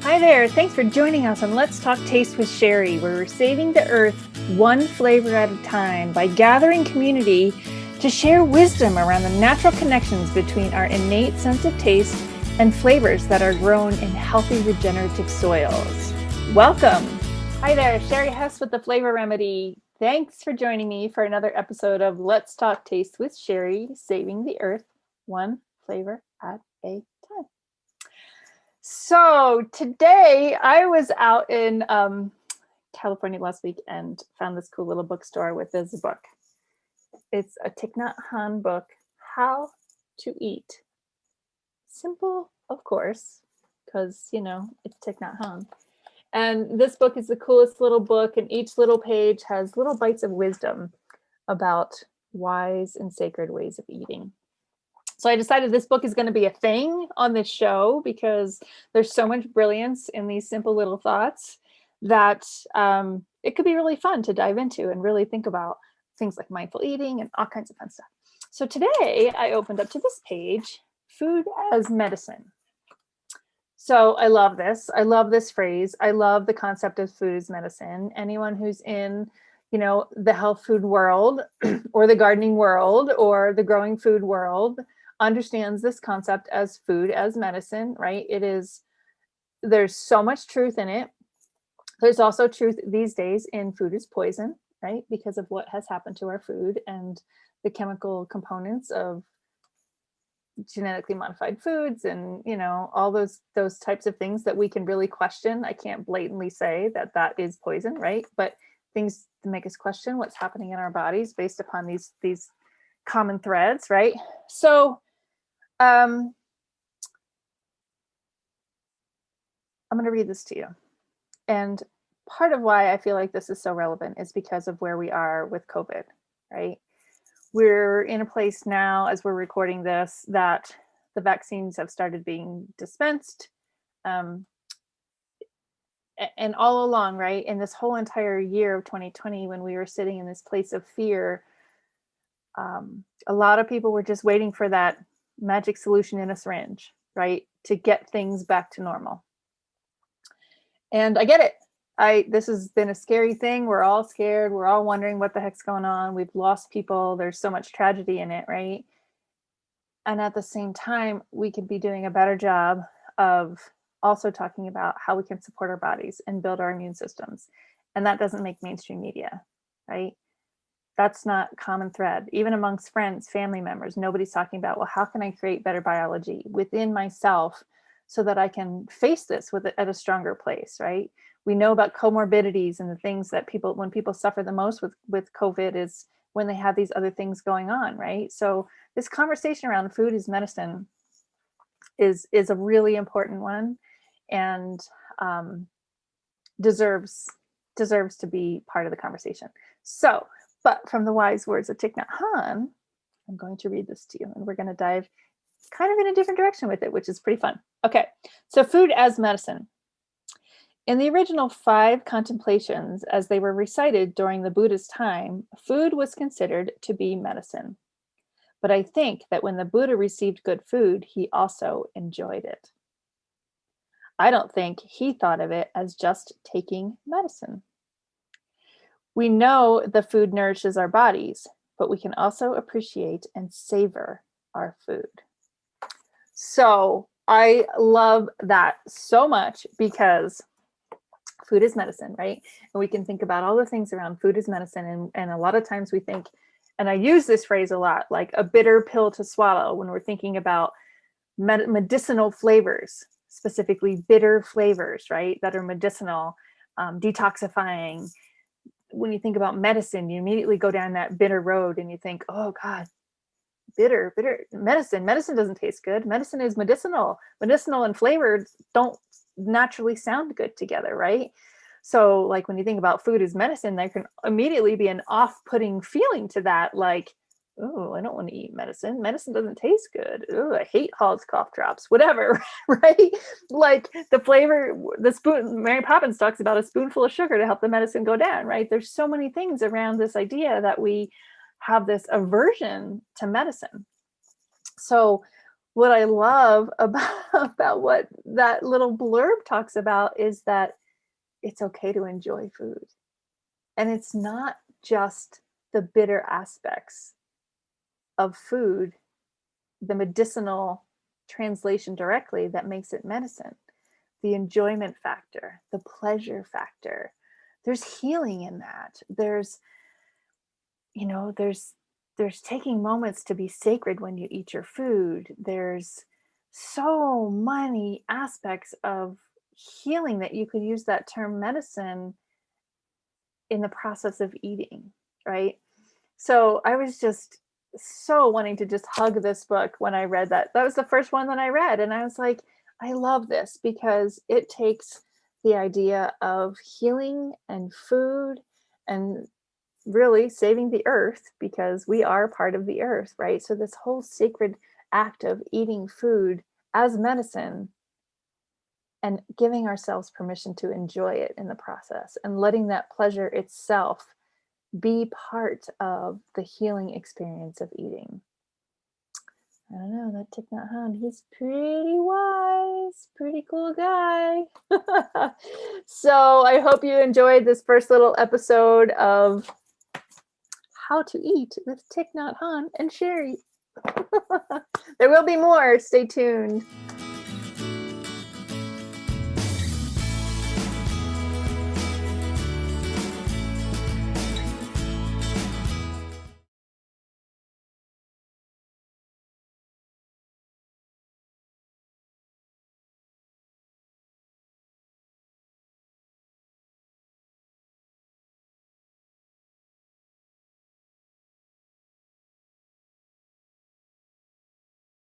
Hi there. Thanks for joining us on Let's Talk Taste with Sherry, where we're saving the earth one flavor at a time by gathering community to share wisdom around the natural connections between our innate sense of taste and flavors that are grown in healthy regenerative soils. Welcome. Hi there, Sherry Hess with the Flavor Remedy. Thanks for joining me for another episode of Let's Talk Taste with Sherry, saving the earth one flavor at a time. So today I was out in California last week and found this cool little bookstore with this book. It's a Thich Nhat Hanh book, How to Eat. Simple, of course, because, it's Thich Nhat Hanh. And this book is the coolest little book, and each little page has little bites of wisdom about wise and sacred ways of eating. So I decided this book is going to be a thing on this show because there's so much brilliance in these simple little thoughts that it could be really fun to dive into and really think about things like mindful eating and all kinds of fun stuff. So today I opened up to this page, Food as Medicine. So I love this. I love this phrase. I love the concept of food as medicine. Anyone who's in the health food world or the gardening world or the growing food world understands this concept as food as medicine, right? There's so much truth in it. There's also truth these days in food is poison, right? Because of what has happened to our food and the chemical components of genetically modified foods and, all those types of things that we can really question. I can't blatantly say that is poison, right? But things to make us question what's happening in our bodies based upon these common threads, right? So I'm going to read this to you. And part of why I feel like this is so relevant is because of where we are with COVID, right? We're in a place now, as we're recording this, that the vaccines have started being dispensed. And all along, right, in this whole entire year of 2020, when we were sitting in this place of fear, a lot of people were just waiting for that magic solution in a syringe, right, to get things back to normal. And I get it. This has been a scary thing. We're all scared. We're all wondering what the heck's going on. We've lost people. There's so much tragedy in it, right? And at the same time, we could be doing a better job of also talking about how we can support our bodies and build our immune systems. And that doesn't make mainstream media, right? That's not common thread. Even amongst friends, family members, nobody's talking about, well, how can I create better biology within myself so that I can face this at a stronger place, right? We know about comorbidities and the things that when people suffer the most with COVID is when they have these other things going on, right? So this conversation around food as medicine is a really important one and deserves to be part of the conversation. So, but from the wise words of Thich Nhat Hanh, I'm going to read this to you, and we're going to dive kind of in a different direction with it, which is pretty fun. Okay, so food as medicine. In the original 5 contemplations, as they were recited during the Buddha's time, food was considered to be medicine. But I think that when the Buddha received good food, he also enjoyed it. I don't think he thought of it as just taking medicine. We know the food nourishes our bodies, but we can also appreciate and savor our food. So I love that so much because food is medicine, right? And we can think about all the things around food is medicine. And a lot of times we think, and I use this phrase a lot, like a bitter pill to swallow when we're thinking about medicinal flavors, specifically bitter flavors, right? That are medicinal, detoxifying. When you think about medicine, you immediately go down that bitter road and you think, oh God, bitter medicine doesn't taste good. Medicine is medicinal and flavored don't naturally sound good together, right? So like when you think about food as medicine, there can immediately be an off-putting feeling to that, like, oh, I don't want to eat medicine doesn't taste good. Oh, I hate Hall's cough drops, whatever. Right? Like the flavor, the spoon, Mary Poppins talks about a spoonful of sugar to help the medicine go down, right? There's so many things around this idea that we have this aversion to medicine. So what I love about, about what that little blurb talks about is that it's okay to enjoy food. And it's not just the bitter aspects of food, the medicinal translation directly that makes it medicine, the enjoyment factor, the pleasure factor. There's healing in that. There's taking moments to be sacred when you eat your food. There's so many aspects of healing that you could use that term medicine in the process of eating, right? So I was just so wanting to just hug this book when I read that. That was the first one that I read. And I was like, I love this because it takes the idea of healing and food and really saving the earth, because we are part of the earth, right? So this whole sacred act of eating food as medicine and giving ourselves permission to enjoy it in the process and letting that pleasure itself be part of the healing experience of eating. I don't know, that Thich Nhat Hanh, he's pretty wise, pretty cool guy. So I hope you enjoyed this first little episode of How to Eat with Thich Nhat Hanh and Sherry. There will be more. Stay tuned.